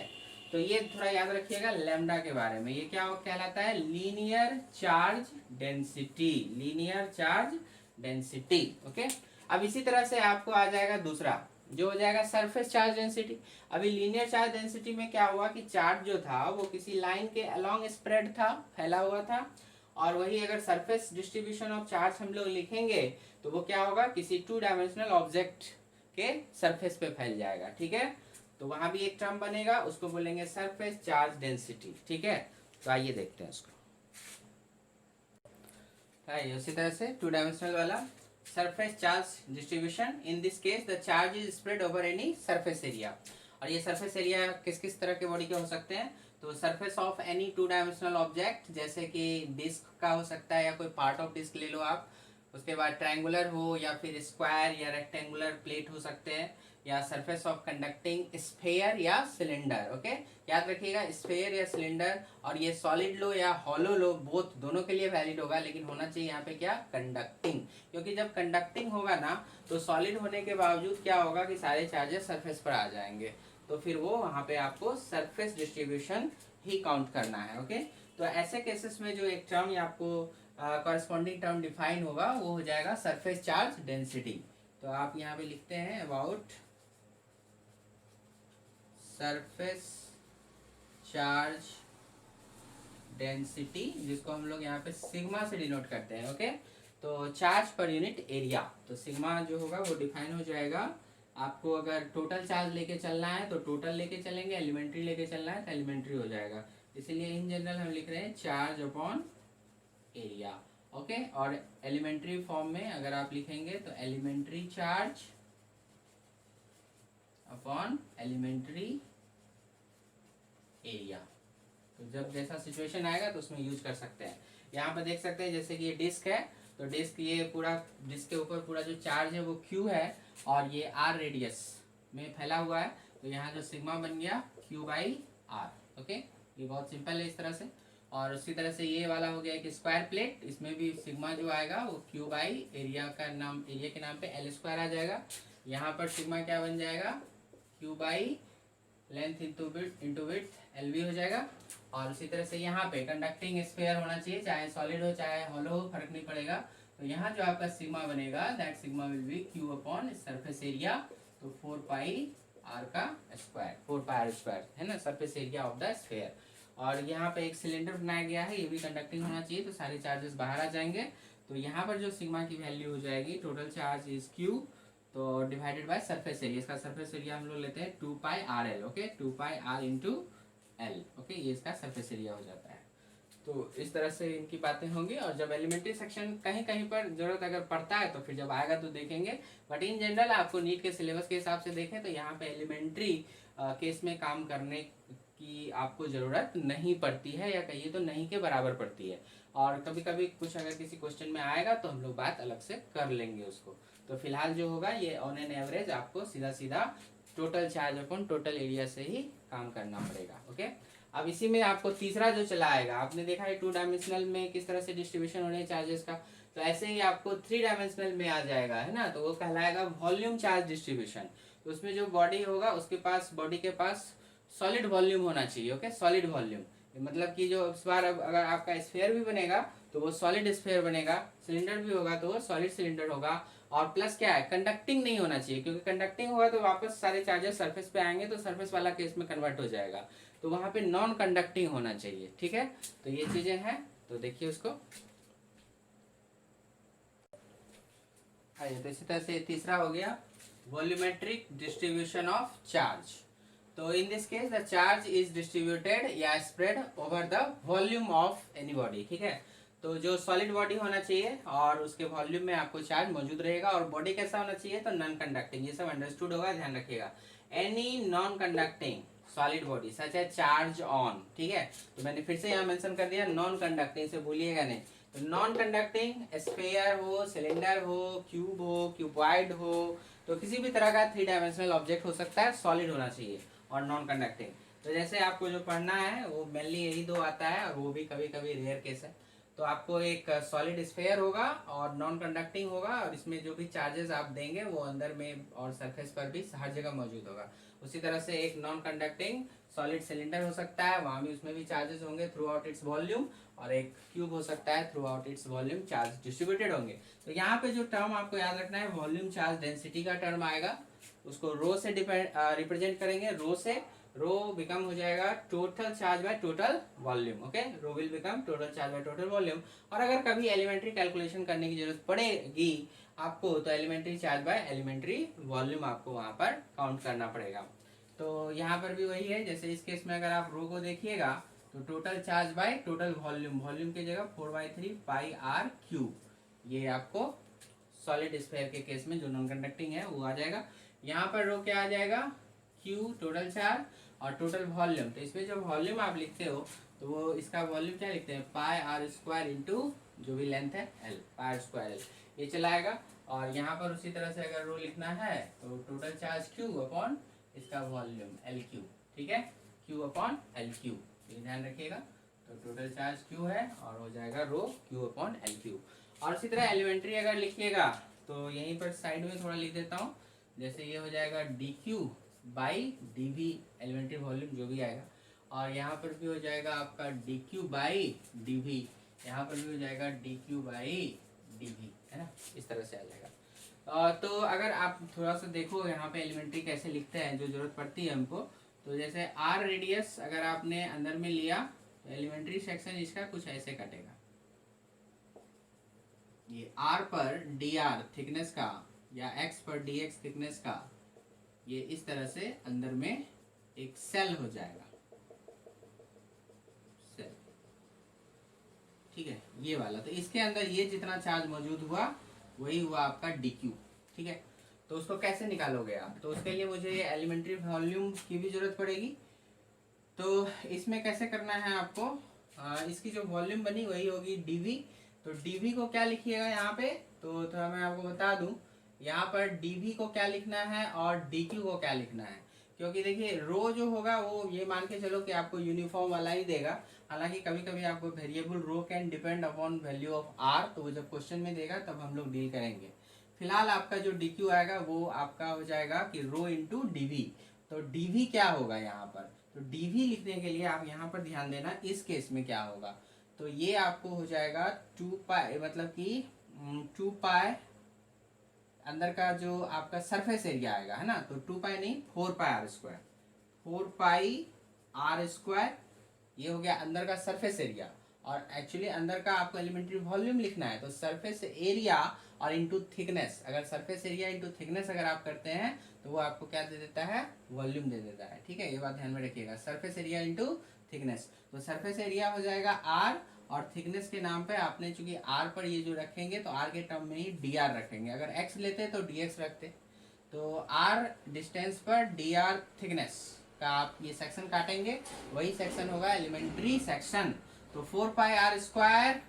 तो ये थोड़ा याद रखिएगा लैम्डा के बारे में। ये क्या कहलाता है, linear charge density, linear charge density. Okay, अब इसी तरह से आपको आ जाएगा दूसरा जो हो जाएगा सरफेस चार्ज डेंसिटी। अभी लीनियर चार्ज डेंसिटी में क्या हुआ कि चार्ज जो था वो किसी लाइन के अलोंग स्प्रेड था, फैला हुआ था, और वही अगर सरफेस डिस्ट्रीब्यूशन ऑफ चार्ज हम लोग लिखेंगे तो वो क्या होगा, किसी 2 डायमेंशनल ऑब्जेक्ट के सरफेस पे फैल जाएगा। ठीक है, तो वहां भी एक टर्म बनेगा, उसको बोलेंगे सरफेस चार्ज डेंसिटी। ठीक है, तो आइए देखते हैं उसको। उसी तरह से 2 डायमेंशनल वाला surface charge distribution, in this case the charge is spread over any surface area. और ये सरफेस एरिया किस किस तरह के बॉडी के हो सकते हैं, तो surface of any 2 dimensional object, जैसे कि डिस्क का हो सकता है या कोई पार्ट ऑफ डिस्क ले लो आप, उसके बाद ट्रायंगुलर हो या फिर स्क्वायर या रेक्टेंगुलर प्लेट हो सकते हैं, या सरफेस ऑफ कंडक्टिंग स्फेयर या सिलेंडर। ओके, याद रखिएगा स्फेयर या सिलेंडर, और ये सॉलिड लो या हॉलो लो बोथ दोनों के लिए वैलिड होगा, लेकिन होना चाहिए यहाँ पे क्या, कंडक्टिंग, क्योंकि जब कंडक्टिंग होगा ना तो सॉलिड होने के बावजूद क्या होगा कि सारे चार्जेस सरफेस पर आ जाएंगे, तो फिर वो वहाँ पे आपको सरफेस डिस्ट्रीब्यूशन ही काउंट करना है। ओके, तो ऐसे केसेस में जो एक टर्म आपको कॉरेस्पॉन्डिंग टर्म डिफाइन होगा वो हो जाएगा सरफेस चार्ज डेंसिटी। तो आप यहाँ पे लिखते हैं अबाउट सरफेस चार्ज डेंसिटी, जिसको हम लोग यहाँ पे सिग्मा से डिनोट करते हैं। ओके, तो चार्ज पर यूनिट एरिया, तो सिग्मा जो होगा वो डिफाइन हो जाएगा। आपको अगर टोटल चार्ज लेके चलना है तो टोटल लेके चलेंगे, एलिमेंट्री लेके चलना है तो एलिमेंट्री हो जाएगा, इसीलिए इन जनरल हम लिख रहे हैं चार्ज अपॉन एरिया। ओके, और एलिमेंट्री फॉर्म में अगर आप लिखेंगे तो elementary charge upon elementary area, तो जब जैसा सिचुएशन आएगा तो उसमें यूज कर सकते हैं। यहाँ पर देख सकते हैं जैसे कि ये डिस्क है, तो डिस्क ये पूरा डिस्क के ऊपर पूरा जो चार्ज है वो क्यू है और ये आर रेडियस में फैला हुआ है, तो यहाँ जो सिग्मा बन गया क्यू बाई आर। ओके, ये बहुत सिंपल है इस तरह से। और उसी तरह से ये वाला हो गया एक स्क्वायर प्लेट, इसमें भी सिग्मा जो आएगा वो क्यू बाई एरिया का नाम, एरिया के नाम पे एल स्क्वायर आ जाएगा। यहाँ पर सिग्मा क्या बन जाएगा, Q by length into width L V हो जाएगा। और उसी तरह से यहाँ पे कंडक्टिंग स्फीयर होना चाहिए, चाहे सॉलिड हो चाहे हॉलो हो, फर्क नहीं पड़ेगा। तो यहाँ जो आपका सिग्मा बनेगा that sigma will be Q upon surface area, तो 4 पाई आर का स्क्वायर, 4 पाई आर स्क्वायर है ना, surface area of the sphere. और यहाँ पे एक सिलेंडर बनाया गया है, ये भी कंडक्टिंग होना चाहिए, तो सारे चार्जेस बाहर आ जाएंगे। तो यहाँ पर जो सिग्मा की वैल्यू हो जाएगी, टोटल चार्ज इज क्यू, तो डिवाइडेड बाय सरफेस एरिया, इसका सरफेस एरिया हम लोग लेते हैं 2 pi R L. Okay, 2 pi R into L. Okay, ये इसका सरफेस एरिया हो जाता है। तो इस तरह से इनकी बातें होंगी, और जब एलिमेंट्री सेक्शन कहीं कहीं पर जरूरत अगर पड़ता है तो फिर जब आएगा तो देखेंगे, बट इन जनरल आपको नीट के सिलेबस के हिसाब से देखें तो यहाँ पे एलिमेंट्री केस में काम करने की आपको ज़रूरत नहीं पड़ती है, या कहिए तो नहीं के बराबर पड़ती है। और कभी कभी कुछ अगर किसी क्वेश्चन में आएगा तो हम लोग बात अलग से कर लेंगे उसको। तो फिलहाल जो होगा ये ऑन एन एवरेज आपको सीधा सीधा total charge upon total area से ही काम करना पड़ेगा। ओके, अब इसी में आपको तीसरा जो चला आएगा, आपने देखा है 2 डायमेंशनल में किस तरह से डिस्ट्रीब्यूशन हो रहे हैं चार्जेस का, तो ऐसे ही आपको 3 डायमेंशनल में आ जाएगा, है ना, तो वो कहलाएगा वॉल्यूम चार्ज डिस्ट्रीब्यूशन। तो उसमें जो बॉडी होगा उसके पास, बॉडी के पास सॉलिड वॉल्यूम होना चाहिए। ओके, सॉलिड वॉल्यूम मतलब कि जो इस बार अब अगर आपका स्फीयर भी बनेगा तो वो सॉलिड स्फीयर बनेगा, सिलेंडर भी होगा तो वो सॉलिड सिलेंडर होगा, और प्लस क्या है, कंडक्टिंग नहीं होना चाहिए, क्योंकि कंडक्टिंग होगा तो वापस सारे चार्जेस सरफेस पे आएंगे, तो सरफेस वाला केस में कन्वर्ट हो जाएगा, तो वहां पे नॉन कंडक्टिंग होना चाहिए। ठीक है, तो ये चीजें हैं, तो देखिए उसको। तो इसी तरह से तीसरा हो गया वॉल्यूमेट्रिक डिस्ट्रीब्यूशन ऑफ चार्ज। तो in this case the charge is distributed या spread over the volume of any body. ठीक है, तो जो सॉलिड बॉडी होना चाहिए और उसके वॉल्यूम में आपको चार्ज मौजूद रहेगा, और बॉडी कैसा होना चाहिए, तो नॉन कंडक्टिंग, ये सब अंडरस्टूड होगा, ध्यान रखिएगा। Any non conducting solid body सच है चार्ज ऑन, ठीक है। तो मैंने फिर से यहाँ मेंशन कर दिया नॉन कंडक्टिंग, से भूलिएगा नहीं। तो नॉन कंडक्टिंग स्फीयर हो, सिलेंडर हो, क्यूब हो, क्यूबॉइड हो, तो किसी भी तरह का 3 डायमेंशनल ऑब्जेक्ट हो सकता है, सॉलिड होना चाहिए और नॉन कंडक्टिंग। तो जैसे आपको जो पढ़ना है वो मेनली यही दो आता है, और वो भी कभी कभी रेयर केस है। तो आपको एक सॉलिड स्फीयर होगा और नॉन कंडक्टिंग होगा, और इसमें जो भी चार्जेस आप देंगे वो अंदर में और सरफेस पर भी हर जगह मौजूद होगा। उसी तरह से एक नॉन कंडक्टिंग सॉलिड सिलेंडर हो सकता है, वहां भी उसमें भी चार्जेस होंगे थ्रू आउट इट्स वॉल्यूम, और एक क्यूब हो सकता है, through out its volume charge distributed होंगे। तो यहाँ पे जो टर्म आपको याद रखना है, वॉल्यूम चार्ज डेंसिटी का टर्म आएगा, उसको रो से रिप्रेजेंट करेंगे। रो से रो बिकम हो जाएगा total charge by total volume, okay, rho will become total charge by total volume. और अगर कभी एलिमेंट्री कैलकुलेशन करने की जरूरत पड़ेगी आपको, तो elementary charge by elementary volume आपको वहां पर काउंट करना पड़ेगा। तो यहाँ पर भी वही है, जैसे इस केस में अगर आप रो को देखिएगा तो total charge by total volume, volume की जगह 4/3 पाई आर क्यूब, ये आपको सॉलिड स्फीयर के केस में जो नॉन कंडक्टिंग है वो आ जाएगा। यहाँ पर रो क्या आ जाएगा, क्यू टोटल चार्ज और टोटल वॉल्यूम। तो इसमें जो वॉल्यूम आप लिखते हो तो वो इसका वॉल्यूम क्या लिखते हैं, पाई आर स्क्वायर इंटू जो भी लेंथ है L, pi R square L, ये चलाएगा। और यहाँ पर उसी तरह से अगर रो लिखना है तो टोटल चार्ज क्यू अपॉन इसका वॉल्यूम एल क्यू, ठीक है, क्यू अपॉन एल क्यू, ये ध्यान रखिएगा। तो टोटल चार्ज क्यू है और हो जाएगा रो क्यू अपॉन एल क्यू। और इसी तरह एलिमेंट्री अगर लिखिएगा तो यहीं पर साइड में थोड़ा लिख देता हूँ, जैसे ये हो जाएगा D Q by D V, elementary volume जो भी आएगा। और यहाँ पर भी हो जाएगा आपका D Q by D V, यहाँ पर भी हो जाएगा D Q by D V, है ना, इस तरह से आ जाएगा। तो अगर आप थोड़ा सा देखो यहाँ पे एलिमेंट्री कैसे लिखते हैं, जो जरूरत पड़ती है हमको, तो जैसे आर रेडियस अगर आपने अंदर में लिया तो एलिमेंट्री सेक्शन इसका कुछ ऐसे कटेगा, ये आर पर डी आर थिकनेस का या एक्स पर डी एक्स थिकनेस का, ये इस तरह से अंदर में एक सेल हो जाएगा, सेल, ठीक है, ये वाला। तो इसके अंदर ये जितना चार्ज मौजूद हुआ वही हुआ आपका डी क्यू, ठीक है। तो उसको कैसे निकालोगे आप, तो उसके लिए मुझे एलिमेंट्री वॉल्यूम की भी जरूरत पड़ेगी। तो इसमें कैसे करना है आपको, इसकी जो वॉल्यूम बनी वही होगी डीवी। तो डीवी को क्या लिखिएगा यहाँ पे, तो थोड़ा मैं आपको बता दूं, यहाँ पर डीवी को क्या लिखना है और डीक्यू को क्या लिखना है, क्योंकि देखिए रो जो होगा वो ये मान के चलो कि आपको यूनिफॉर्म वाला ही देगा। हालांकि कभी कभी आपको variable rho can depend upon value of R, तो वो जब क्वेश्चन में देगा तब हम लोग डील करेंगे। फिलहाल आपका जो डी क्यू आएगा वो आपका हो जाएगा कि रो इंटू डीवी। तो डीवी क्या होगा यहाँ पर, तो डीवी लिखने के लिए आप यहाँ पर ध्यान देना, इस केस में क्या होगा, तो ये आपको हो जाएगा 2 पाई, मतलब कि 2 पाई अंदर का जो आपका सरफेस एरिया आएगा, है ना, तो 2 पाई नहीं 4 pi R square, 4 pi R square, ये हो गया अंदर का सरफेस एरिया। और एक्चुअली अंदर का आपको एलिमेंट्री वॉल्यूम लिखना है, तो सरफेस एरिया और इनटू थिकनेस, अगर सरफेस एरिया इनटू थिकनेस अगर आप करते हैं तो वो आपको क्या दे देता है, वॉल्यूम दे देता है, ठीक है, ये बात ध्यान में रखिएगा, सरफेस एरिया इनटू थिकनेस। तो सरफेस एरिया हो जाएगा आर, और थिकनेस के नाम पे आपने चूंकि आर पर ये जो रखेंगे तो आर के टर्म में ही डी आर रखेंगे, अगर एक्स लेते तो डी एक्स रखते। तो आर डिस्टेंस पर डी आर थिकनेस का आप ये सेक्शन काटेंगे, वही सेक्शन होगा एलिमेंट्री सेक्शन। तो 4 पाई आर स्क्वायर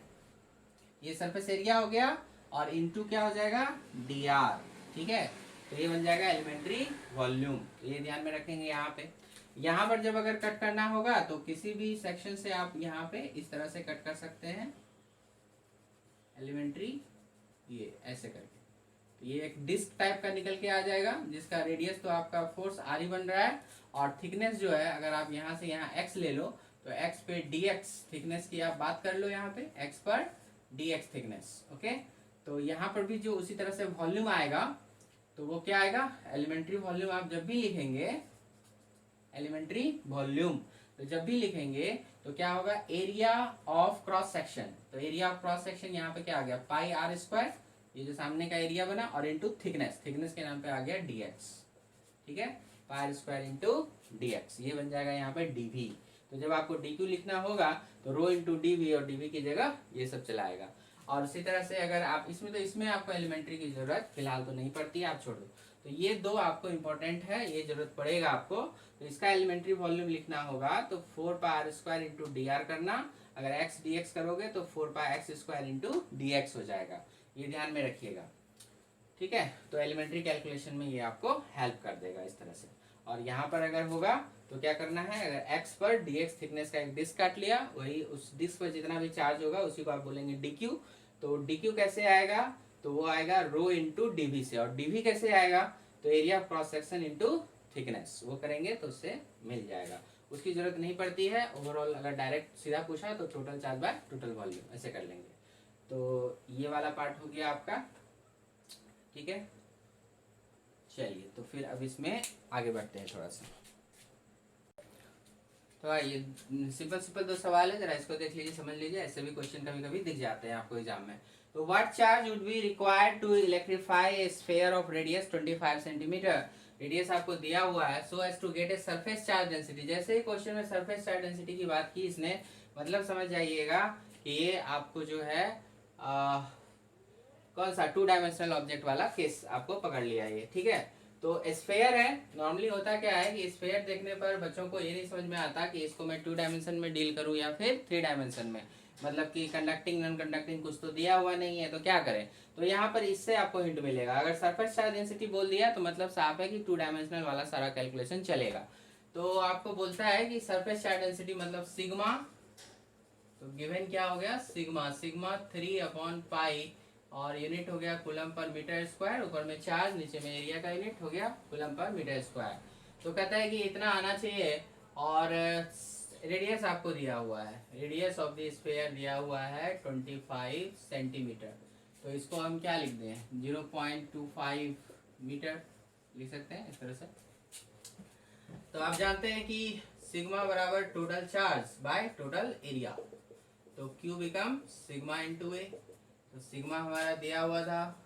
ये सरफेस एरिया हो गया, और इनटू क्या हो जाएगा डी आर, ठीक है। तो ये बन जाएगा एलिमेंट्री वॉल्यूम, तो ये ध्यान में रखेंगे। यहाँ पे यहाँ पर जब अगर कट करना होगा तो किसी भी सेक्शन से आप यहाँ पे इस तरह से कट कर सकते हैं एलिमेंट्री, ये ऐसे करके, तो ये एक डिस्क टाइप का निकल के आ जाएगा, जिसका रेडियस तो आपका फोर्स आर ही बन रहा है, और थिकनेस जो है अगर आप यहाँ से यहाँ एक्स ले लो तो एक्स पे डी एक्स थिकनेस की आप बात कर लो, यहाँ पे एक्स पर डी एक्स थिकनेस, ओके। तो यहाँ पर भी जो उसी तरह से वॉल्यूम आएगा तो वो क्या आएगा, एलिमेंट्री वॉल्यूम आप जब भी लिखेंगे, एलिमेंट्री वॉल्यूम तो जब भी लिखेंगे तो क्या होगा, एरिया ऑफ क्रॉस सेक्शन। तो एरिया ऑफ क्रॉस सेक्शन यहाँ पे क्या आ गया, पाई आर स्क्वायर, ये जो सामने का एरिया बना, और इनटू थिकनेस, थिकनेस के नाम पे आ गया डीएक्स, ठीक है, पाई आर स्क्वायर इंटू डीएक्स, ये बन जाएगा यहाँ पे डीवी। तो जब आपको डी क्यू लिखना होगा तो रो इंटू डी वी, और डी वी की जगह ये सब चलाएगा। और उसी तरह से अगर आप इसमें, तो इसमें आपको एलिमेंट्री की जरूरत फिलहाल तो नहीं पड़ती है, आप छोड़ दो। तो ये दो आपको इंपॉर्टेंट है, ये जरूरत पड़ेगा आपको। तो इसका एलिमेंट्री वॉल्यूम लिखना होगा तो 4 pi R square into D R करना। अगर एक्स डी एक्स करोगे तो 4 pi X square into D X हो जाएगा, ये ध्यान में रखिएगा, ठीक है। तो एलिमेंट्री कैलकुलेशन में ये आपको हेल्प कर देगा इस तरह से। और यहाँ पर अगर होगा तो क्या करना है, अगर x पर dx थिकनेस का एक डिस्क काट लिया, वही उस डिस्क पर जितना भी चार्ज होगा उसी को आप बोलेंगे dq। तो dq कैसे आएगा, तो वो आएगा रो इंटू dv से। और dv कैसे आएगा, तो area of cross section into thickness, वो करेंगे तो उससे मिल जाएगा। उसकी जरूरत नहीं पड़ती है ओवरऑल, अगर डायरेक्ट सीधा पूछा तो total charge by total volume ऐसे कर लेंगे। तो ये वाला पार्ट हो गया आपका, ठीक है। चलिए तो फिर अब इसमें आगे बढ़ते हैं थोड़ा सा। तो ये सिंपल सिंपल दो सवाल है, जरा इसको देख लीजिए, समझ लीजिए, ऐसे भी क्वेश्चन कभी कभी दिख जाते हैं आपको एग्जाम में। तो what charge would be required to electrify a sphere of radius 25 centimeter. Radius आपको दिया हुआ है, so as to get a surface charge density. जैसे ही क्वेश्चन में सरफेस चार्ज डेंसिटी की बात की इसने, मतलब समझ जाइएगा कि ये आपको जो है कौन सा 2 डायमेंशनल ऑब्जेक्ट वाला केस आपको पकड़ लिया ये, ठीक है। तो स्फेयर है, नॉर्मली होता क्या है कि स्फेयर देखने पर बच्चों को ये नहीं समझ में आता कि इसको मैं 2 डायमेंशन में डील करूं या फिर 3 डायमेंशन में, मतलब कि कंडक्टिंग नॉन कंडक्टिंग कुछ तो दिया हुआ नहीं है तो क्या करें। तो यहाँ पर इससे आपको हिंट मिलेगा, अगर सरफेस चार्ज डेंसिटी बोल दिया तो मतलब साफ है कि 2 डायमेंशनल वाला सारा कैलकुलेशन चलेगा। तो आपको बोलता है कि सरफेस चार्ज डेंसिटी मतलब सिग्मा, तो गिवन क्या हो गया सिग्मा, सिग्मा 3/पाई, और यूनिट हो गया कूलम पर मीटर स्क्वायर, ऊपर में चार्ज नीचे में एरिया का यूनिट हो गया कूलम पर मीटर स्क्वायर। तो कहता है कि इतना आना चाहिए, और रेडियस आपको दिया हुआ है, रेडियस ऑफ द स्फीयर दिया हुआ है 25 सेंटीमीटर। तो इसको हम क्या लिख दें, 0.25 मीटर लिख सकते हैं इस तरह से। तो आप जानते हैं कि सिग्मा बराबर total charge by total area, तो Q बिकम सिग्मा इंटू ए। तो सिग्मा हमारा दिया हुआ था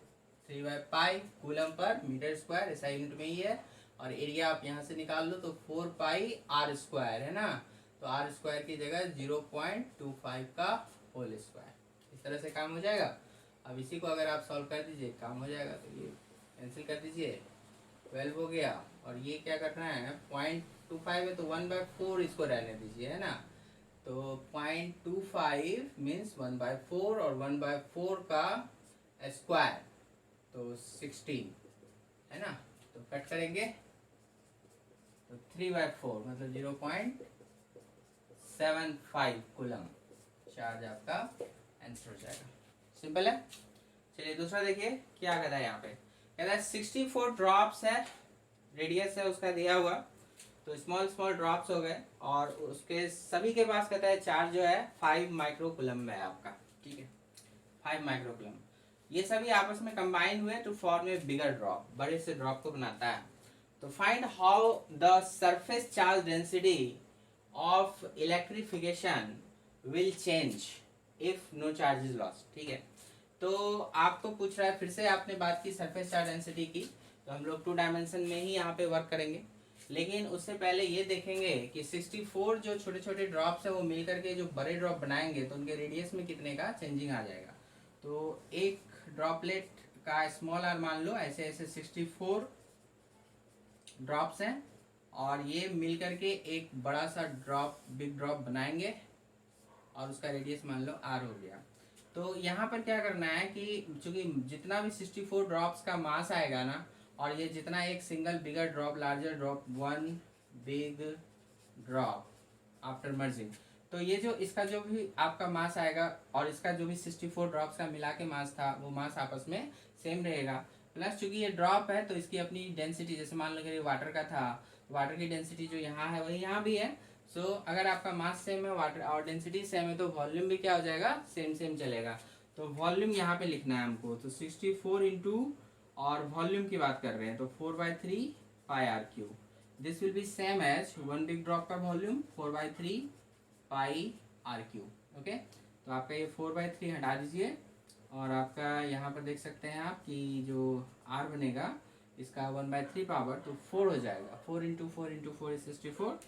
3/पाई कूलम पर मीटर स्क्वायर, ऐसा यूनिट में ही है, और एरिया आप यहाँ से निकाल लो तो 4 पाई आर स्क्वायर है ना। तो आर स्क्वायर की जगह 0.25 का होल स्क्वायर, इस तरह से काम हो जाएगा। अब इसी को अगर आप सॉल्व कर दीजिए काम हो जाएगा। तो ये कैंसिल कर दीजिए, 12 हो गया, और ये क्या करना है 0.25 है तो 1/4 इसको रहने दीजिए, है ना। तो 0.25 मीन्स 1/4, और 1/4 का स्क्वायर तो 16 है ना। तो कट करेंगे तो 3/4 मतलब 0.75 कूलम चार्ज आपका आंसर हो जाएगा। सिंपल है। चलिए दूसरा देखिए क्या कहता है, यहाँ पे कहता है 64 ड्रॉप्स है, रेडियस है उसका दिया हुआ, तो स्मॉल स्मॉल ड्रॉप्स हो गए, और उसके सभी के पास कहता है चार्ज जो है 5 माइक्रोकूलम में है आपका, ठीक है 5 माइक्रोकूलम। ये सभी आपस में कंबाइन हुए to form a bigger drop, बड़े से ड्रॉप को बनाता है। तो find how the surface charge density of electrification will change if no charge is lost, ठीक है। तो आपको पूछ रहा है, फिर से आपने बात की सरफेस चार्ज डेंसिटी की, तो हम लोग 2 डायमेंशन में ही यहाँ पे वर्क करेंगे, लेकिन उससे पहले ये देखेंगे कि 64 जो छोटे छोटे ड्रॉप्स है वो मिल करके जो बड़े ड्रॉप बनाएंगे तो उनके रेडियस में कितने का चेंजिंग आ जाएगा। तो एक ड्रॉपलेट का स्मॉल आर मान लो, ऐसे ऐसे 64 ड्रॉप्स हैं, और ये मिल करके एक बड़ा सा ड्रॉप, बिग ड्रॉप बनाएंगे, और उसका रेडियस मान लो आर हो गया। तो यहाँ पर क्या करना है कि चूंकि जितना भी 64 ड्रॉप्स का मास आएगा ना, और ये जितना एक single bigger drop, larger drop, one big drop after merging, तो ये जो इसका जो भी आपका मास आएगा और इसका जो भी 64 ड्रॉप्स का मिला के मास था वो मास आपस में सेम रहेगा। प्लस चूंकि ये ड्रॉप है तो इसकी अपनी डेंसिटी, जैसे मान लो कि वाटर का था, वाटर की डेंसिटी जो यहाँ है वही यहाँ भी है। सो अगर आपका मास सेम है, वाटर और डेंसिटी सेम है, तो वॉल्यूम भी क्या हो जाएगा, सेम सेम चलेगा। तो वॉल्यूम यहाँ पे लिखना है हमको, तो 64 इंटू, और वॉल्यूम की बात कर रहे हैं तो 4/3 pi R cube, this will be same as one big drop का volume 4/3 pi R cube. Okay, तो आपका ये 4/3 हटा दीजिए, और आपका यहाँ पर देख सकते हैं आप कि जो आर बनेगा इसका 1/3 पावर तो 4 हो जाएगा, 4 इंटू 4 इंटू 4 इज 64,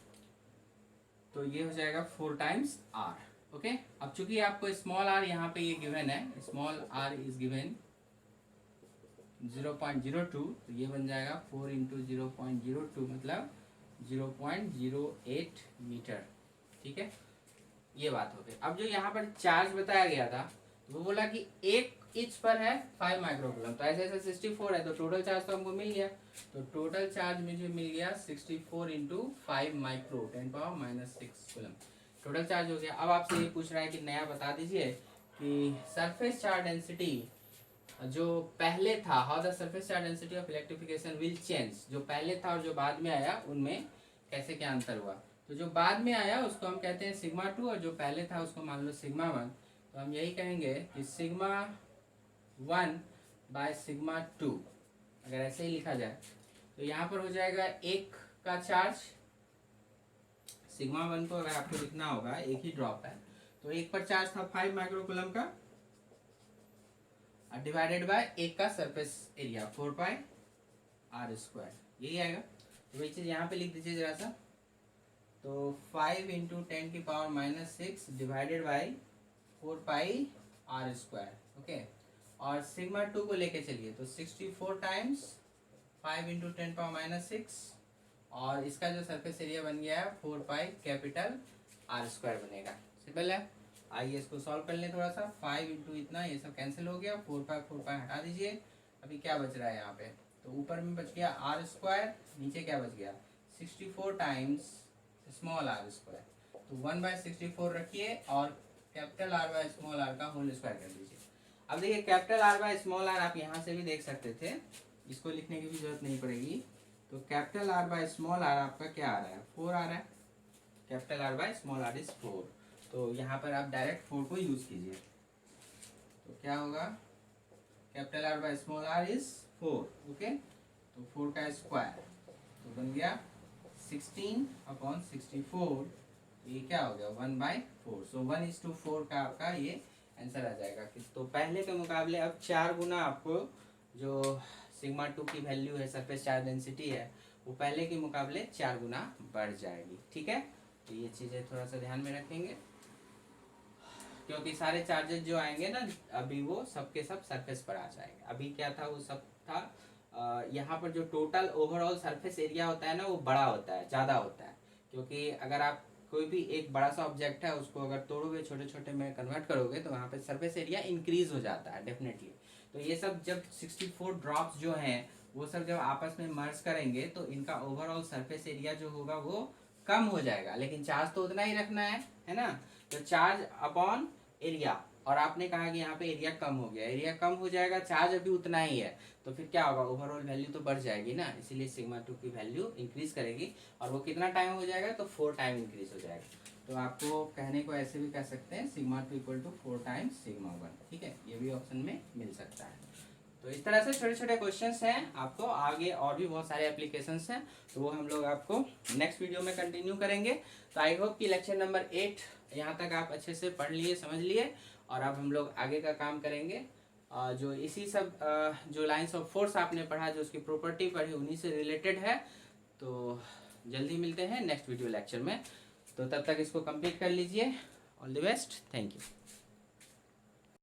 तो ये हो जाएगा 4 टाइम्स आर। ओके, अब चूंकि आपको स्मॉल आर यहाँ पे ये गिवन है, स्मॉल आर इज गिवन 0.02, तो ये बन जाएगा 4 इंटू 0.02 मतलब 0.08 मीटर। ठीक है, ये बात हो गई। अब जो यहाँ पर चार्ज बताया गया था, तो वो बोला कि एक इंच पर है 5 माइक्रोकूलम, तो ऐसे ऐसे 64 है, तो टोटल चार्ज तो हमको मिल गया। तो टोटल चार्ज मुझे मिल गया 64 into 5 micro 10⁻⁻6 coulomb, total charge हो गया। अब आपसे ये पूछ रहा है कि नया बता दीजिए कि सरफेस चार्ज डेंसिटी जो पहले था, how the surface charge density of electrification will change, जो पहले था और जो बाद में आया उनमें कैसे क्या अंतर हुआ। तो जो बाद में आया उसको हम कहते हैं सिग्मा 2, और जो पहले था उसको मान लो सिग्मा 1। तो हम यही कहेंगे कि सिग्मा 1 बाय सिग्मा 2, अगर ऐसे ही लिखा जाए तो यहाँ पर हो जाएगा एक का चार्ज, सिग्मा 1 को अगर आपको लिखना होगा, एक ही ड्रॉप है, तो एक पर चार्ज था 5 माइक्रोकूलम का, डिवाइडेड बाय एक का surface area 4 pi R square, यही आएगा। तो वही चीज यहाँ पे लिख दीजिए जरा सा, तो 5 into 10⁻⁻6 divided by 4 pi R square. Okay, और सिग्मा 2 को लेके चलिए, तो 64 टाइम्स 5 इंटू 10⁻⁻6, और इसका जो सरफेस एरिया बन गया है 4 पाई कैपिटल आर स्क्वायर बनेगा। सिंपल है, आइए इसको सॉल्व कर लें थोड़ा सा। 5 इंटू इतना, ये सब कैंसिल हो गया, 4 पाई हटा दीजिए। अभी क्या बच रहा है यहाँ पे, तो ऊपर में बच गया आर स्क्वायर, नीचे क्या बच गया 64 टाइम्स स्मॉल आर स्क्वायर, तो 1/64 रखिए और capital R by small R का होल स्क्वायर कर दीजिए। अब देखिए capital R by small R आप यहाँ से भी देख सकते थे, इसको लिखने की भी जरूरत नहीं पड़ेगी। तो capital R by small R आपका क्या आ रहा है, 4 आ रहा है, capital R by small R is 4। तो यहाँ पर आप डायरेक्ट 4 को यूज कीजिए, तो क्या होगा, capital R by small R is 4। Okay, तो 4 का स्क्वायर तो बन गया 16/64, ये क्या हो गया 1/4। सो 1:4 का आपका ये आंसर आ जाएगा। तो पहले के मुकाबले अब 4 गुना आपको जो सिग्मा 2 की वैल्यू है, सरफेस चार्ज डेंसिटी है, वो पहले के मुकाबले 4 गुना बढ़ जाएगी। ठीक है, तो ये चीज़ें थोड़ा सा ध्यान में रखेंगे, क्योंकि सारे चार्जेस जो आएंगे ना अभी वो सबके सब सरफेस पर आ जाएंगे। अभी क्या था, वो सब था यहाँ पर जो टोटल ओवरऑल सरफेस एरिया होता है ना, वो बड़ा होता है, ज़्यादा होता है, क्योंकि अगर आप कोई भी एक बड़ा सा ऑब्जेक्ट है उसको अगर तोड़ोगे, छोटे छोटे में कन्वर्ट करोगे, तो वहाँ पे सरफेस एरिया इंक्रीज हो जाता है डेफिनेटली। तो ये सब जब 64 ड्रॉप्स जो हैं वो सब जब आपस में मर्ज करेंगे तो इनका ओवरऑल सरफेस एरिया जो होगा वो कम हो जाएगा, लेकिन चार्ज तो उतना ही रखना है ना। तो चार्ज अपॉन एरिया, और आपने कहा कि यहाँ पे एरिया कम हो गया, एरिया कम हो जाएगा, चार्ज अभी उतना ही है, तो फिर क्या होगा, ओवरऑल वैल्यू तो बढ़ जाएगी ना, इसीलिए सिग्मा 2 की वैल्यू इंक्रीज करेगी। और वो कितना टाइम हो जाएगा, तो 4 टाइम इंक्रीज हो जाएगा। तो आपको कहने को ऐसे भी कह सकते हैं सिग्मा 2 = 4 टाइम्स सिग्मा 1। ठीक है, ये भी ऑप्शन में मिल सकता है। तो इस तरह से छोटे छोटे क्वेश्चंस हैं, आपको आगे और भी बहुत सारे एप्लीकेशंस हैं, तो वो हम लोग आपको नेक्स्ट वीडियो में कंटिन्यू करेंगे। तो आई होप कि लेक्चर नंबर 8 यहाँ तक आप अच्छे से पढ़ लिए, समझ लिए, और अब हम लोग आगे का काम करेंगे। जो इसी सब जो लाइंस ऑफ फोर्स आपने पढ़ा, जो उसकी प्रॉपर्टी पढ़ी, उन्हीं से रिलेटेड है। तो जल्दी मिलते हैं नेक्स्ट वीडियो लेक्चर में, तो तब तक इसको कंप्लीट कर लीजिए। All the best, thank you.